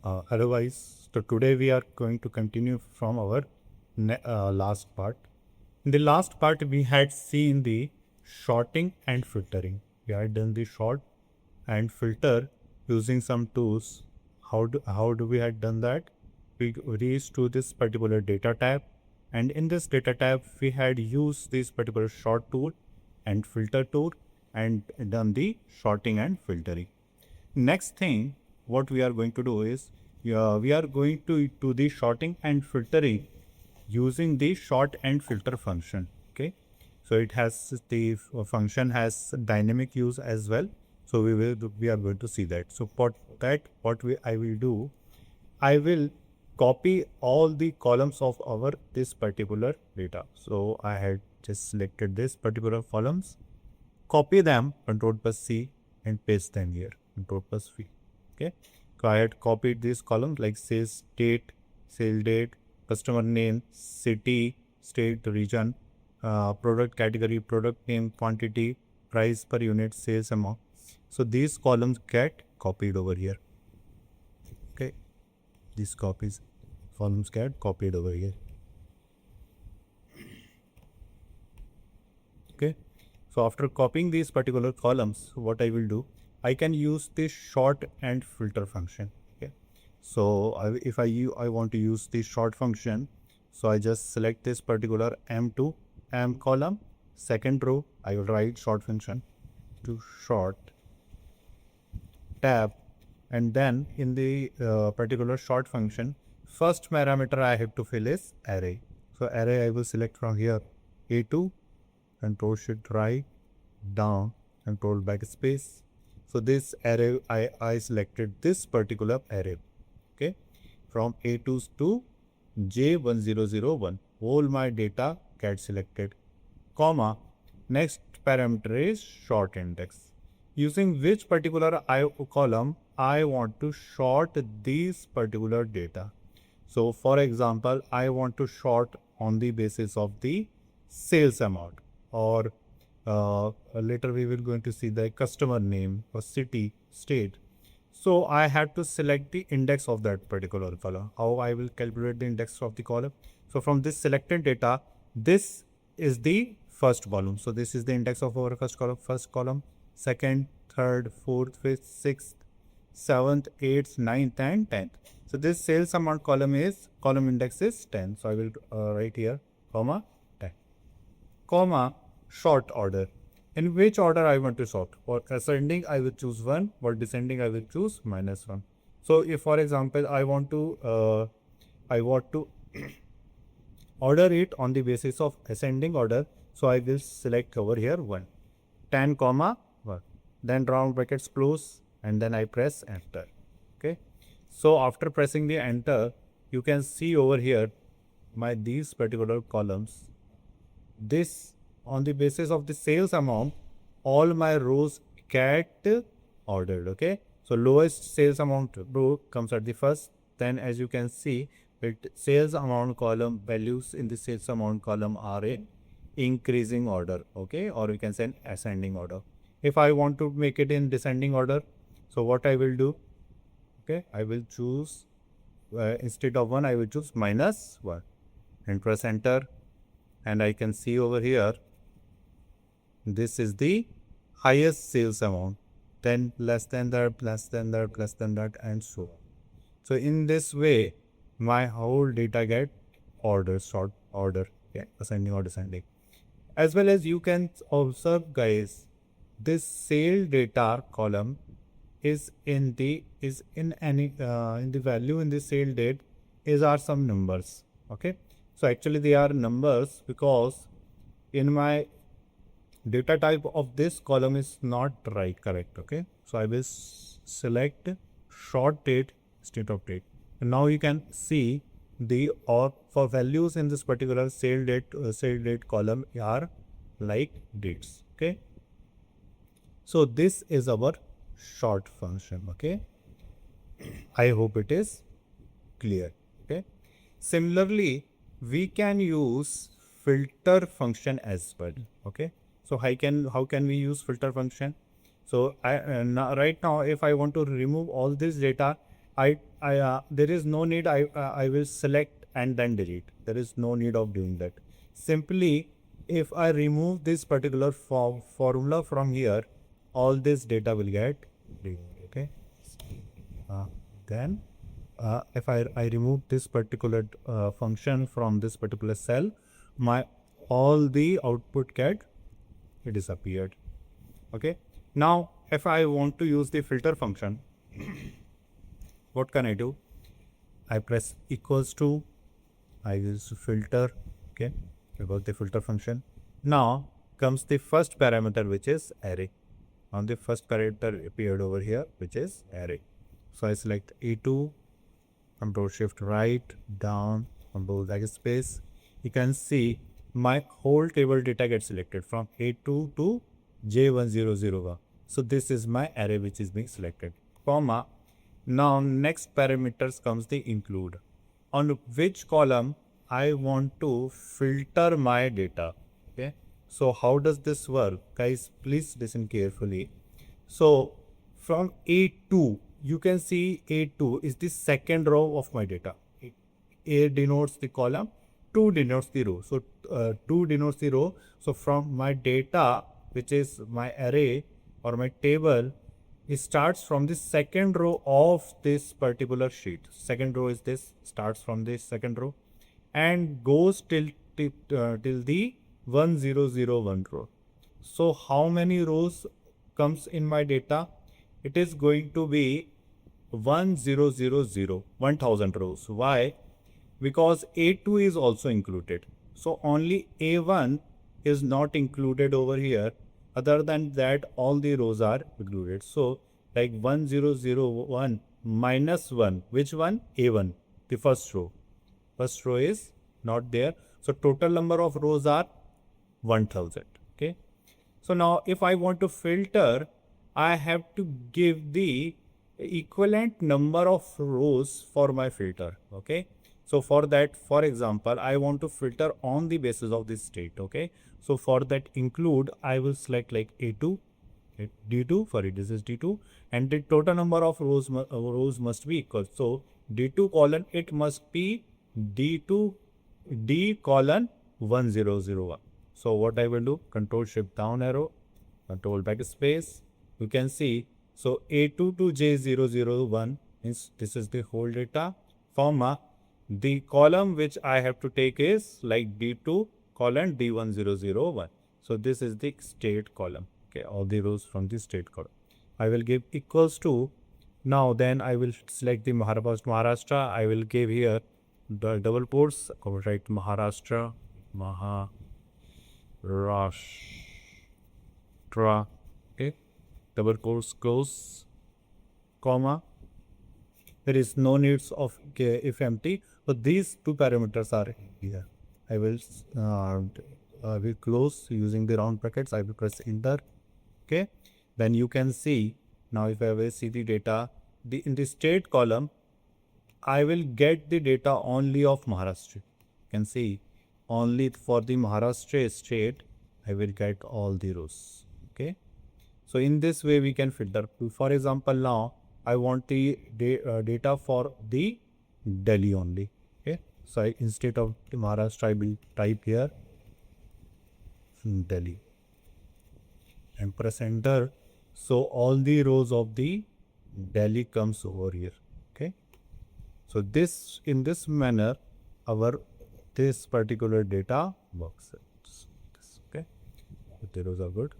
Otherwise, so today we are going to continue from our last part. In the last part, we had seen the sorting and filtering. We had done the sort and filter using some tools. How do we had done that? We reached to this particular data tab, and in this data tab, we had used this particular sort tool and filter tool and done the sorting and filtering. Next thing, what we are going to do is we are going to do the sorting and filtering using the sort and filter function. Okay, so it has the function has dynamic use as well. So we are going to see that. So I will do, I will copy all the columns of our this particular data. So I had just selected this particular columns, copy them, Ctrl+C, and paste them here, Ctrl+V. Okay, so I had copied these columns like sales date, sale date, customer name, city, state, region, product category, product name, quantity, price per unit, sales amount. So these columns get copied over here. Okay, these columns get copied over here. Okay, so after copying these particular columns, what I will do, I can use this sort and filter function. Okay, so if I want to use the sort function, so I just select this particular M2 M column, second row, I will write sort function to sort tab, and then in the particular sort function, first parameter I have to fill is array. So array I will select from here A2, Control Shift right, down, Control backspace. So this array I selected this particular array. Okay, from A2 to J1001, all my data get selected, comma, next parameter is sort index, using which particular column I want to sort these particular data. So for example, I want to sort on the basis of the sales amount, or later we will going to see the customer name or city, state. So I have to select the index of that particular column. How I will calculate the index of the column? So from this selected data, this is the first column. So this is the index of our first column, second, third, fourth, fifth, sixth, seventh, eighth, ninth, and 10th. So this sales amount column index is 10. So I will write here, comma, 10, comma, sort order. In which order I want to sort? For ascending, I will choose 1. For descending, I will choose -1. So if, for example, I want to order it on the basis of ascending order, so I will select over here 1, 10, comma 1. Then round brackets close, and then I press enter. Okay. So after pressing the enter, you can see over here these particular columns. This, on the basis of the sales amount, all my rows get ordered. Okay, so lowest sales amount row comes at the first. Then as you can see, with sales amount column, values in the sales amount column are in increasing order. Okay, or we can say in ascending order. If I want to make it in descending order, so what I will do, okay, I will choose instead of 1, I will choose -1 and press enter, and I can see over here this is the highest sales amount, then less than that, less than that, less than that, and so on. So in this way, my whole data get order, sort order, yeah, ascending or descending. As well as you can observe, guys, this sale data column is in the value in the sale date are some numbers. Okay, so actually they are numbers because in my data type of this column is not right, correct. Okay, so I will select short date instead of date. And now you can see the for values in this particular sale date column are like dates. Okay, so this is our sort function. Okay, I hope it is clear. Okay, similarly we can use filter function as well. Okay, so how can we use filter function? So right now if I want to remove all this data there is no need. I will select and then delete. There is no need of doing that. Simply, if I remove this particular formula from here, all this data will get removed. Okay. Then if I remove this particular function from this particular cell, my all the output get disappeared. Okay. Now if I want to use the filter function, what can I do? I press equals to, I use filter. Okay, about the filter function. Now comes the first parameter, which is array. On the first parameter appeared over here, which is array. So I select A2, Control Shift right, down, Control backspace. You can see my whole table data gets selected from A2 to J1001. So this is my array which is being selected, comma. Now next parameters comes the include. On which column I want to filter my data. Okay. So how does this work? Guys, please listen carefully. So from A2, you can see A2 is the second row of my data. A denotes the column, 2 denotes the row. So 2 denotes the row. So from my data, which is my array or my table, it starts from the second row of this particular sheet. Second row is this, starts from this second row and goes till the 1001 row. So how many rows comes in my data? It is going to be 1000 rows. Why? Because A2 is also included. So only A1 is not included over here. Other than that, all the rows are included. So like 1001 minus 1. Which one? A1, the first row. First row is not there. So total number of rows are 1000. Okay. So now if I want to filter, I have to give the equivalent number of rows for my filter. Okay. So for that, for example, I want to filter on the basis of this state. Okay. So for that include, I will select like A2, D2, sorry, this is D2, and the total number of rows must be equal. So D2 colon, it must be D2 D colon 1001. So what I will do, Control Shift down arrow, Control backspace. You can see, so A2 to J001 means this is the whole data, comma, the column which I have to take is like D2 colon D1001. So this is the state column. Okay, all the rows from the state column. I will give equals to, now then I will select the Maharashtra. I will give here the double quotes, write Maharashtra, okay, double quotes close, comma. There is no needs of if empty. So these two parameters are here. I will close using the round brackets. I will press enter. Okay. Then you can see, now if I will see the data, in the state column, I will get the data only of Maharashtra. You can see only for the Maharashtra state, I will get all the rows. Okay. So in this way we can filter. For example, now I want the data for the Delhi only. Okay. So instead of the Maharashtra, I will type here Delhi and press enter. So all the rows of the Delhi comes over here. Okay. So this, in this manner, this particular data works. Okay. The rows are good.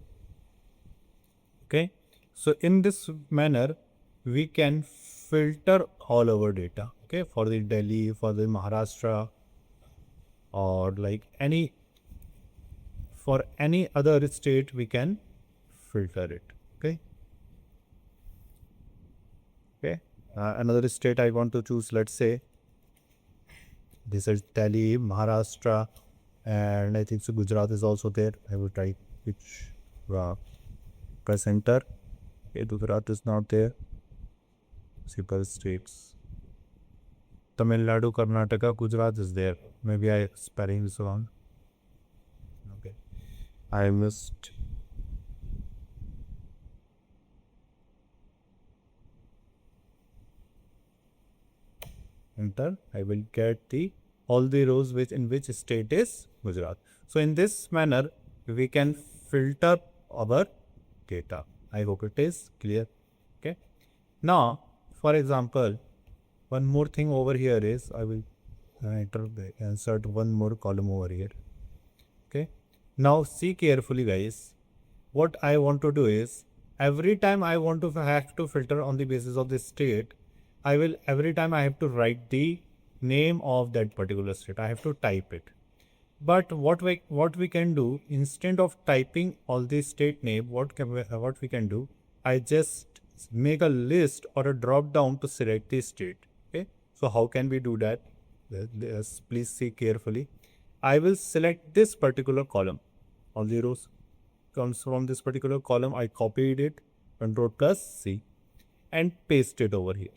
Okay. So in this manner, we can filter all our data. Okay. For the Delhi, for the Maharashtra, or like for any other state, we can filter it. Okay. Okay. Another state I want to choose, let's say this is Delhi, Maharashtra, and I think so Gujarat is also there. I will type which, press enter. Okay, Gujarat is not there. Simple states. Tamil Nadu, Karnataka, Gujarat is there. Maybe I spelling this wrong. Okay. I missed. enter, I will get the all the rows which in which state is Gujarat. So in this manner, we can filter our data. I hope it is clear. Okay. Now, for example, one more thing over here is I will insert one more column over here. Okay. Now see carefully, guys. What I want to do is every time I want to have to filter on the basis of this state, I will every time I have to write the name of that particular state. I have to type it. But what we can do instead of typing all the state name, what we can do? I just make a list or a drop down to select the state. Okay. So how can we do that? Yes, please see carefully. I will select this particular column. All the rows comes from this particular column. I copied it, Control plus C, and paste it over here.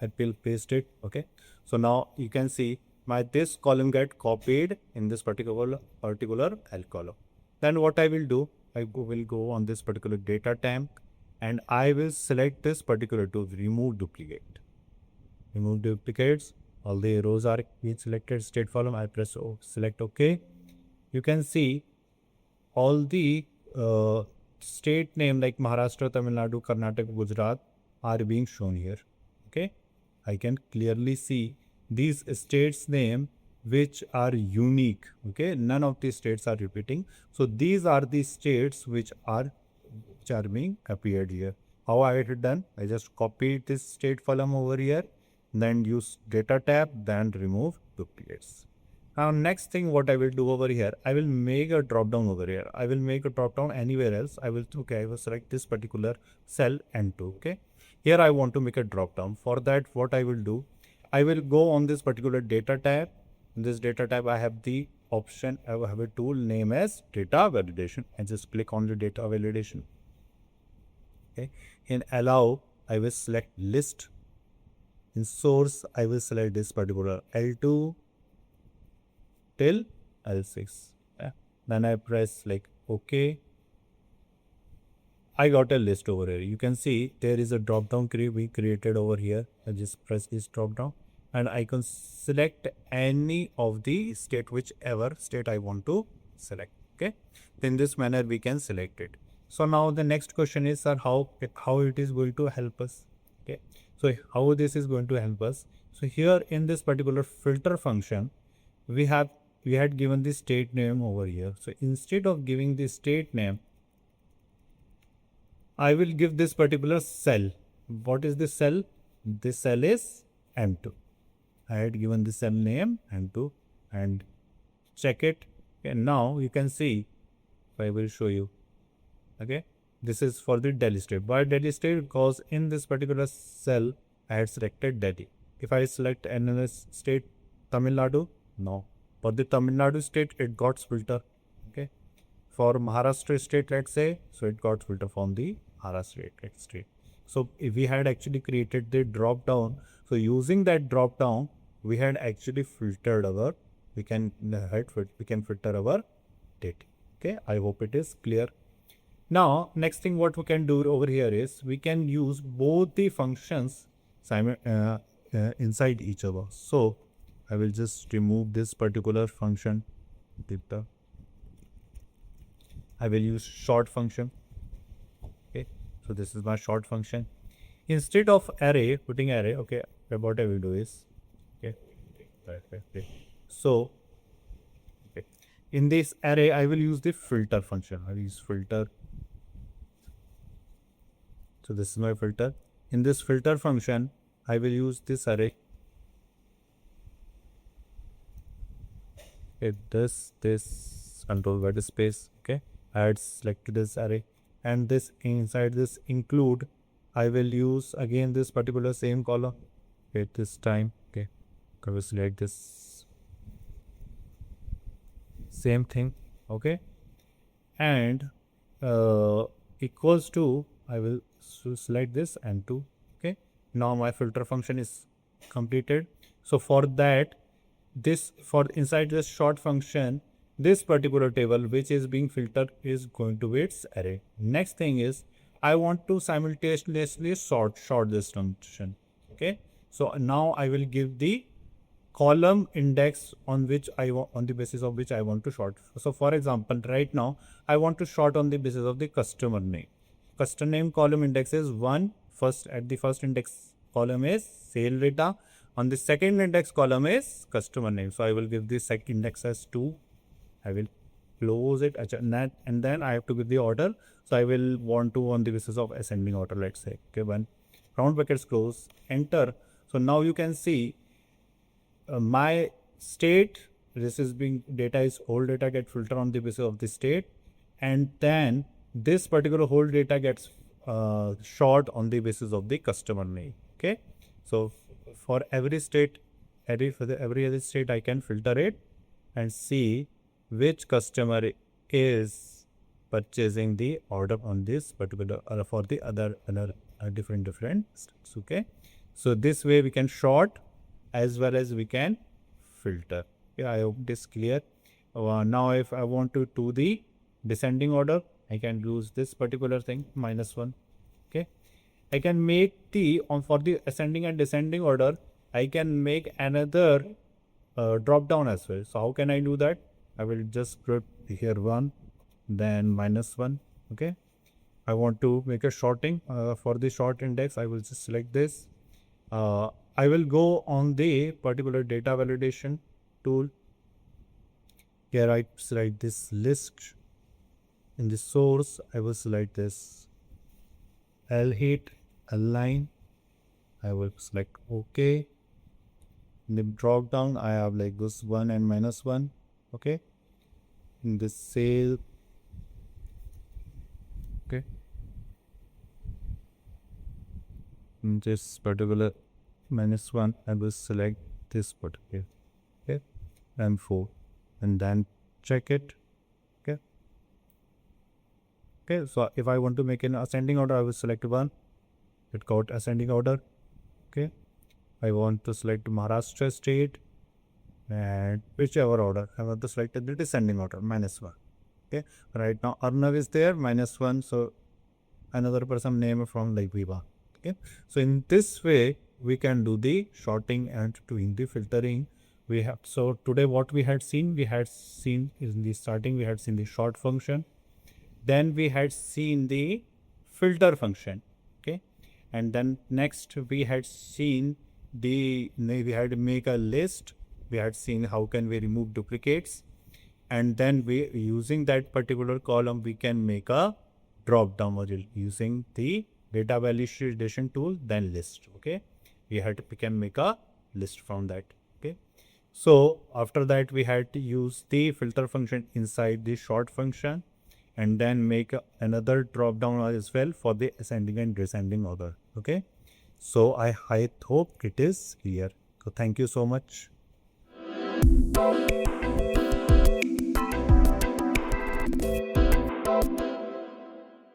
I will paste it. Okay. So now you can see my this column get copied in this particular L column. Then what I will do, will go on this particular data tab, and I will select this particular to remove duplicate. Remove duplicates. All the rows are being selected. State column. I press select OK. You can see all the state name like Maharashtra, Tamil Nadu, Karnataka, Gujarat are being shown here. Okay. I can clearly see these states name which are unique. Okay. None of these states are repeating. So these are the states which are being appeared here. How I had done? I just copied this state column over here, then use data tab, then remove duplicates. Now next thing what I will do over here, I will make a drop down over here. I will make a drop down anywhere else. I will select this particular cell N2. Okay. Here I want to make a drop down. For that, what I will do, I will go on this particular data tab. In this data tab, I have the option, I have a tool name as data validation, and just click on the data validation. Okay. In allow, I will select list. In source, I will select this particular L2 till L6. Yeah. Then I press like OK. I got a list over here. You can see there is a drop down we created over here. I just press this drop down and I can select any of the state, whichever state I want to select. Okay. In this manner we can select it. So now the next question is, sir, how it is going to help us. Okay. So how this is going to help us. So here in this particular filter function, we had given the state name over here. So instead of giving the state name, I will give this particular cell. What is this cell? This cell is M2. I had given the cell name M2 and check it. And now you can see, I will show you. Okay. This is for the Delhi state. Why Delhi state? Because in this particular cell, I had selected Delhi. If I select another state, Tamil Nadu, no. For the Tamil Nadu state, it got filter. Okay. For Maharashtra state, let's say, so it got filter from the Maharashtra state. So if we had actually created the drop down, so using that drop down, we had actually filtered our, we can filter our data. Okay. I hope it is clear. Now, next thing what we can do over here is we can use both the functions inside each other. So I will just remove this particular function. I will use short function. Okay, so this is my short function. Instead of array, putting array, okay, what I will do is, okay, so, okay, in this array, I will use the filter function. I will use filter. So this is my filter. In this filter function, I will use this array. Okay, this control word space. Okay, I had selected this array, and this inside this include, I will use again this particular same column. Okay, this time. Okay, I will select this same thing. Okay, and equals to, I will select this and 2. Okay, now my filter function is completed. So for that, this for inside this short function, this particular table which is being filtered is going to be its array. Next thing is, I want to simultaneously sort this function. Okay, So now I will give the column index on which on the basis of which I want to sort. So for example, right now I want to sort on the basis of the customer name. Customer name column index is 1. First, at the first index column is sale data. On the second index column is customer name. So I will give the second index as 2. I will close it and then I have to give the order. So I will want to on the basis of ascending order, let's say. Okay, when round brackets close, enter. So now you can see my state, this is being data is whole data get filtered on the basis of the state, and then this particular whole data gets short on the basis of the customer name. Okay, so for every state, every other state I can filter it and see which customer is purchasing the order on this particular for the other different states. Okay, so this way we can sort as well as we can filter. Yeah, I hope it is clear. Now if I want to do the descending order, I can use this particular thing -1. Okay, I can make the for the ascending and descending order, I can make another drop down as well. So how can I do that? I will just put here 1, then -1. Okay, I want to make a sorting for the short index. I will just select this. I will go on the particular data validation tool. Here I select this list. In the source, I will select this L hit, align. I will select OK. In the drop down, I have like this 1 and -1. Okay. In the sale. Okay. In this particular -1, I will select this particular. Okay. M4 and then check it. Okay. Okay, so if I want to make an ascending order, I will select 1. It got ascending order. Okay, I want to select Maharashtra state and whichever order I want to select the descending order -1. Okay, right now Arnav is there -1, so another person name from like Viva. Okay, so in this way we can do the sorting and doing the filtering. We have so today what we had seen in the starting we had seen the sort function, then we had seen the filter function. Okay, and then next we had seen we had to make a list. We had seen how can we remove duplicates, and then we using that particular column we can make a drop down module using the data validation tool, then list. Okay, we can make a list from that. Okay, so after that we had to use the filter function inside the sort function and then make another drop down as well for the ascending and descending order. Okay, so I hope it is clear. So thank you so much.